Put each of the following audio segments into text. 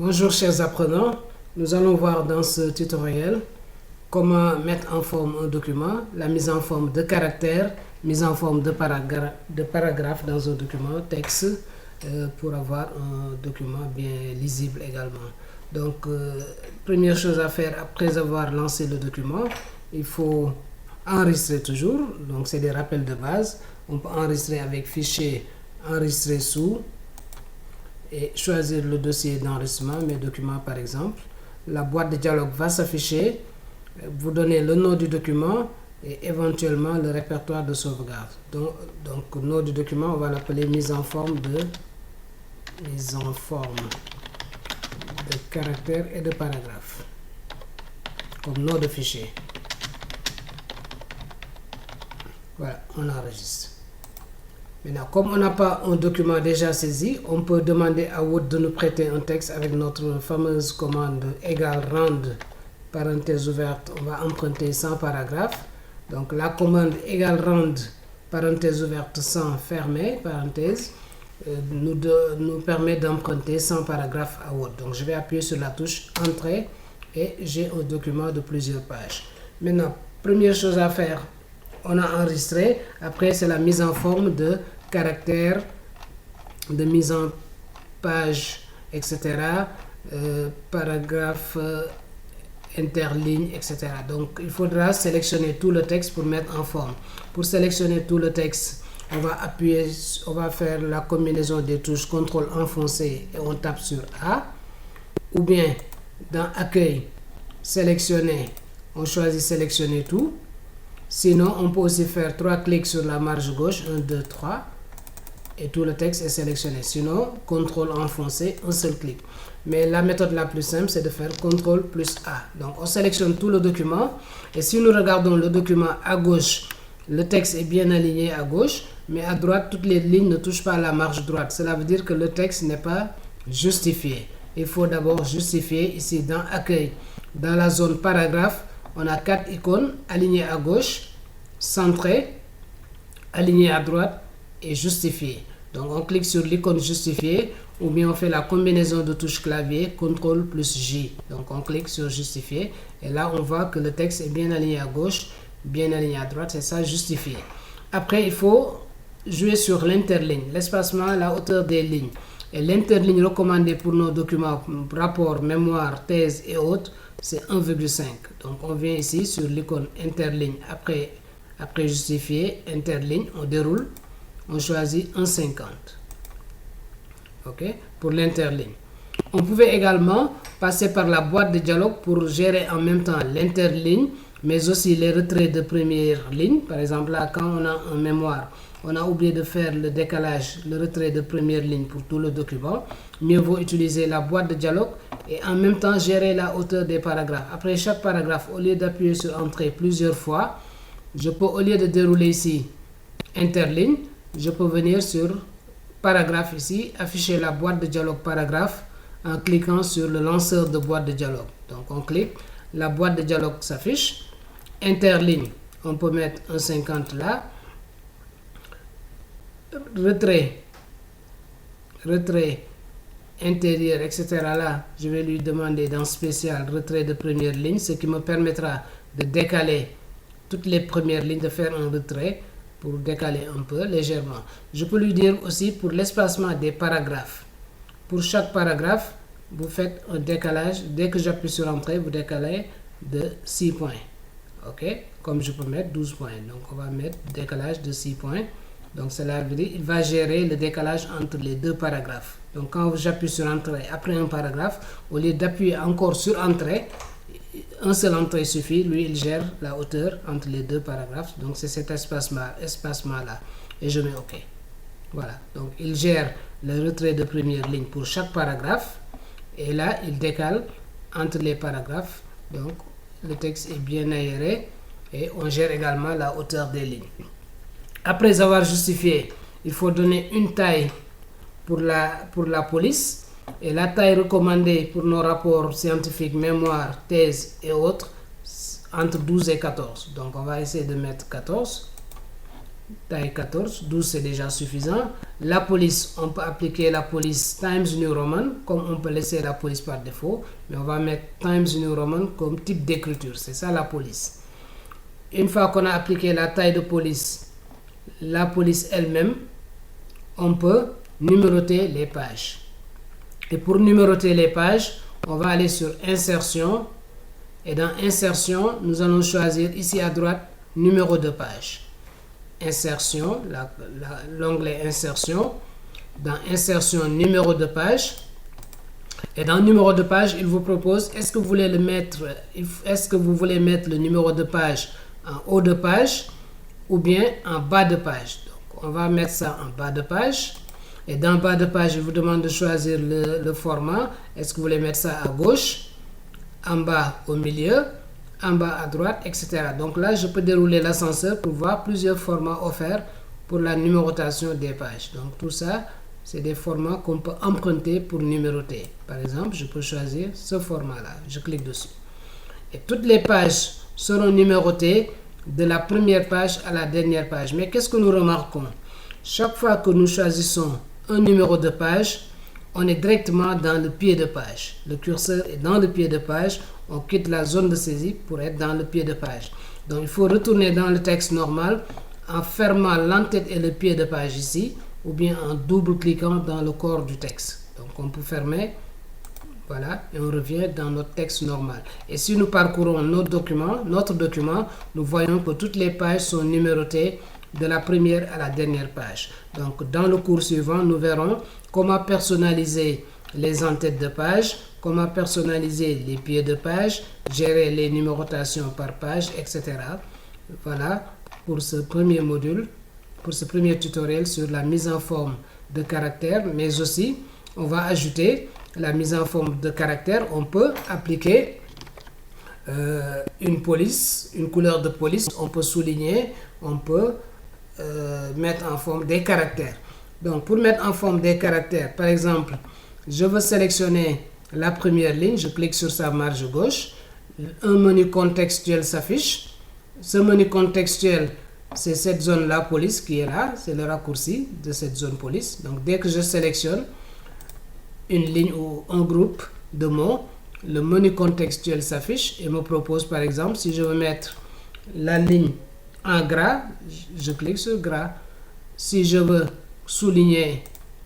Bonjour chers apprenants, nous allons voir dans ce tutoriel comment mettre en forme un document, la mise en forme de caractères, mise en forme de paragraphes dans un document texte pour avoir un document bien lisible également. Donc, première chose à faire après avoir lancé le document, il faut enregistrer toujours, donc c'est des rappels de base. On peut enregistrer avec fichier, enregistrer sous et choisir le dossier d'enregistrement, mes documents par exemple. La boîte de dialogue va s'afficher, vous donnez le nom du document et éventuellement le répertoire de sauvegarde. Donc nom du document, on va l'appeler mise en forme de caractères et de paragraphes comme nom de fichier. Voilà, on enregistre. Maintenant, comme on n'a pas un document déjà saisi, on peut demander à Word de nous prêter un texte avec notre fameuse commande égale rand, parenthèse ouverte, on va emprunter 100 paragraphes. Donc la commande égale rand, parenthèse ouverte, 100 fermée, parenthèse, nous permet d'emprunter 100 paragraphes à Word. Donc je vais appuyer sur la touche Entrée et j'ai un document de plusieurs pages. Maintenant, première chose à faire, on a enregistré, après c'est la mise en forme de caractères, de mise en page, etc. Paragraphe, interligne, etc. Donc il faudra sélectionner tout le texte pour mettre en forme. Pour sélectionner tout le texte, on va appuyer, on va faire la combinaison des touches CTRL enfoncé et on tape sur A. Ou bien dans Accueil, sélectionner, on choisit sélectionner tout. Sinon, on peut aussi faire 3 clics sur la marge gauche, 1, 2, 3, et tout le texte est sélectionné. Sinon, CTRL enfoncé, un seul clic. Mais la méthode la plus simple, c'est de faire CTRL plus A. Donc, on sélectionne tout le document, et si nous regardons le document à gauche, le texte est bien aligné à gauche, mais à droite, toutes les lignes ne touchent pas la marge droite. Cela veut dire que le texte n'est pas justifié. Il faut d'abord justifier ici dans Accueil. Dans la zone paragraphe, on a 4 icônes alignées à gauche, centrées, alignées à droite et justifiées. Donc on clique sur l'icône justifiée ou bien on fait la combinaison de touches clavier CTRL plus J. Donc on clique sur justifier et là on voit que le texte est bien aligné à gauche, bien aligné à droite, c'est ça justifié. Après il faut jouer sur l'interligne, l'espacement, la hauteur des lignes. Et l'interligne recommandée pour nos documents, rapports, mémoire, thèse et autres, c'est 1,5. Donc on vient ici sur l'icône interligne, après justifier, interligne, on déroule, on choisit 1,50. Ok, pour l'interligne. On pouvait également passer par la boîte de dialogue pour gérer en même temps l'interligne, mais aussi les retraits de première ligne. Par exemple, là, quand on a un mémoire, on a oublié de faire le décalage, le retrait de première ligne pour tout le document. Mieux vaut utiliser la boîte de dialogue et en même temps gérer la hauteur des paragraphes. Après chaque paragraphe, au lieu d'appuyer sur Entrée plusieurs fois, je peux, au lieu de dérouler ici interligne, je peux venir sur paragraphe ici, afficher la boîte de dialogue paragraphe en cliquant sur le lanceur de boîte de dialogue. Donc on clique, la boîte de dialogue s'affiche. Interligne, on peut mettre un 50 là. Retrait, intérieur, etc. Là, je vais lui demander dans spécial retrait de première ligne, ce qui me permettra de décaler toutes les premières lignes, de faire un retrait pour décaler un peu légèrement. Je peux lui dire aussi pour l'espacement des paragraphes. Pour chaque paragraphe, vous faites un décalage. Dès que j'appuie sur Entrée, vous décalez de 6 points. Ok, comme je peux mettre 12 points. Donc on va mettre décalage de 6 points. Donc cela veut dire qu'il va gérer le décalage entre les deux paragraphes. Donc quand j'appuie sur Entrée après un paragraphe, au lieu d'appuyer encore sur Entrée, un seul entrée suffit, lui il gère la hauteur entre les deux paragraphes. Donc c'est cet espacement là. Et je mets OK. Voilà, donc il gère le retrait de première ligne pour chaque paragraphe. Et là il décale entre les paragraphes. Donc le texte est bien aéré et on gère également la hauteur des lignes. Après avoir justifié, il faut donner une taille pour la police. Et la taille recommandée pour nos rapports scientifiques, mémoire, thèse et autres, entre 12 et 14. Donc on va essayer de mettre 14. taille 14, 12 c'est déjà suffisant. La police, on peut appliquer la police Times New Roman, comme on peut laisser la police par défaut, mais on va mettre Times New Roman comme type d'écriture, c'est ça la police. Une fois qu'on a appliqué la taille de police, la police elle-même, on peut numéroter les pages. Et pour numéroter les pages, on va aller sur Insertion, et dans Insertion, nous allons choisir ici à droite, numéro de page. Insertion, l'onglet Insertion, dans Insertion, numéro de page, et dans numéro de page, il vous propose, est-ce que vous voulez mettre le numéro de page en haut de page ou bien en bas de page. Donc, on va mettre ça en bas de page, et dans bas de page, il vous demande de choisir le format. Est-ce que vous voulez mettre ça à gauche, en bas au milieu, en bas à droite, etc. Donc là, je peux dérouler l'ascenseur pour voir plusieurs formats offerts pour la numérotation des pages. Donc tout ça, c'est des formats qu'on peut emprunter pour numéroter. Par exemple, je peux choisir ce format-là. Je clique dessus. Et toutes les pages seront numérotées de la première page à la dernière page. Mais qu'est-ce que nous remarquons? Chaque fois que nous choisissons un numéro de page, on est directement dans le pied de page. Le curseur est dans le pied de page. On quitte la zone de saisie pour être dans le pied de page. Donc, il faut retourner dans le texte normal en fermant l'entête et le pied de page ici, ou bien en double-cliquant dans le corps du texte. Donc, on peut fermer, voilà, et on revient dans notre texte normal. Et si nous parcourons notre document, nous voyons que toutes les pages sont numérotées de la première à la dernière page. Donc, dans le cours suivant, nous verrons comment personnaliser les entêtes de page, comment personnaliser les pieds de page, gérer les numérotations par page, etc. Voilà pour ce premier module, pour ce premier tutoriel sur la mise en forme de caractères, mais aussi on va ajouter la mise en forme de caractères. On peut appliquer une police, une couleur de police, on peut souligner, on peut mettre en forme des caractères. Donc pour mettre en forme des caractères, par exemple, je veux sélectionner la première ligne, je clique sur sa marge gauche, un menu contextuel s'affiche. Ce menu contextuel, c'est cette zone-là, police, qui est là, c'est le raccourci de cette zone police. Donc dès que je sélectionne une ligne ou un groupe de mots, le menu contextuel s'affiche et me propose, par exemple, si je veux mettre la ligne en gras, je clique sur gras. Si je veux souligner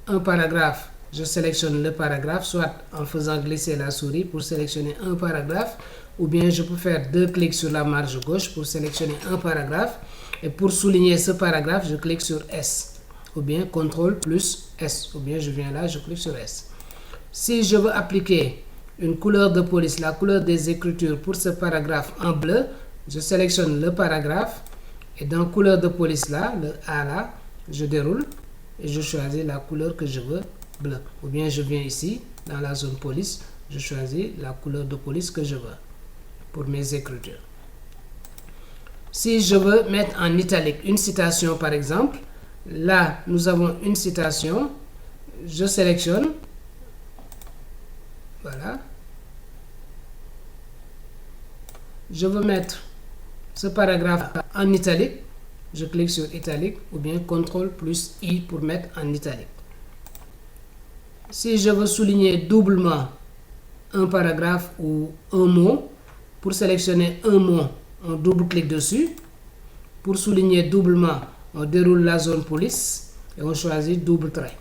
un paragraphe, je sélectionne le paragraphe, soit en faisant glisser la souris pour sélectionner un paragraphe, ou bien je peux faire deux clics sur la marge gauche pour sélectionner un paragraphe, et pour souligner ce paragraphe, je clique sur S, ou bien CTRL plus S, ou bien je viens là, je clique sur S. Si je veux appliquer une couleur de police, la couleur des écritures pour ce paragraphe en bleu, je sélectionne le paragraphe, et dans couleur de police là, le A là, je déroule, et je choisis la couleur que je veux, bleu. Ou bien je viens ici, dans la zone police, je choisis la couleur de police que je veux pour mes écritures. Si je veux mettre en italique une citation par exemple, là nous avons une citation, je sélectionne, voilà, je veux mettre ce paragraphe en italique, je clique sur italique ou bien CTRL plus I pour mettre en italique. Si je veux souligner doublement un paragraphe ou un mot, pour sélectionner un mot, on double-clique dessus. Pour souligner doublement, on déroule la zone police et on choisit double trait.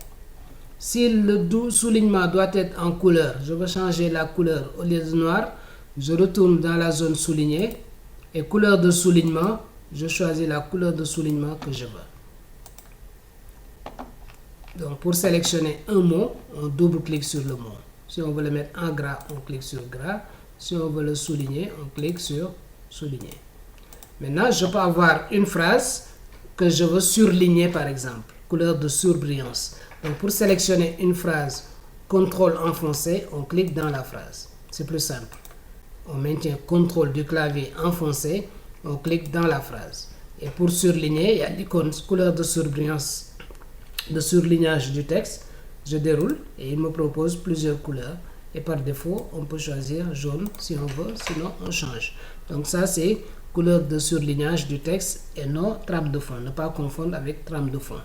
Si le soulignement doit être en couleur, je veux changer la couleur au lieu de noir, je retourne dans la zone soulignée et couleur de soulignement, je choisis la couleur de soulignement que je veux. Donc pour sélectionner un mot, on double-clique sur le mot. Si on veut le mettre en gras, on clique sur gras. Si on veut le souligner, on clique sur souligner. Maintenant, je peux avoir une phrase que je veux surligner par exemple, couleur de surbrillance. Donc pour sélectionner une phrase, CTRL enfoncé, on clique dans la phrase. C'est plus simple. On maintient CTRL du clavier enfoncé, on clique dans la phrase. Et pour surligner, il y a l'icône couleur de surbrillance, de surlignage du texte. Je déroule et il me propose plusieurs couleurs. et par défaut, on peut choisir jaune si on veut, sinon on change. Donc ça, c'est couleur de surlignage du texte et non trame de fond. Ne pas confondre avec trame de fond.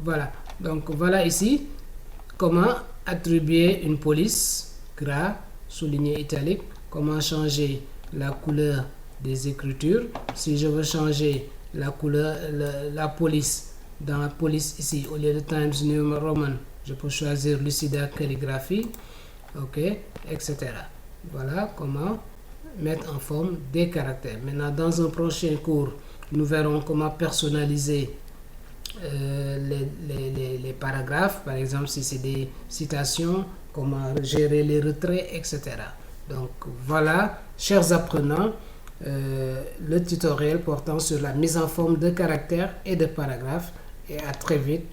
Voilà. Donc voilà ici comment attribuer une police gras, souligné italique, comment changer la couleur des écritures. Si je veux changer la couleur, la police, dans la police ici, au lieu de Times New Roman, je peux choisir Lucida Calligraphy, ok, etc. Voilà comment mettre en forme des caractères. Maintenant, dans un prochain cours, nous verrons comment personnaliser les paragraphes, par exemple si c'est des citations, comment gérer les retraits, etc. Donc voilà, chers apprenants, le tutoriel portant sur la mise en forme de caractères et de paragraphes, et à très vite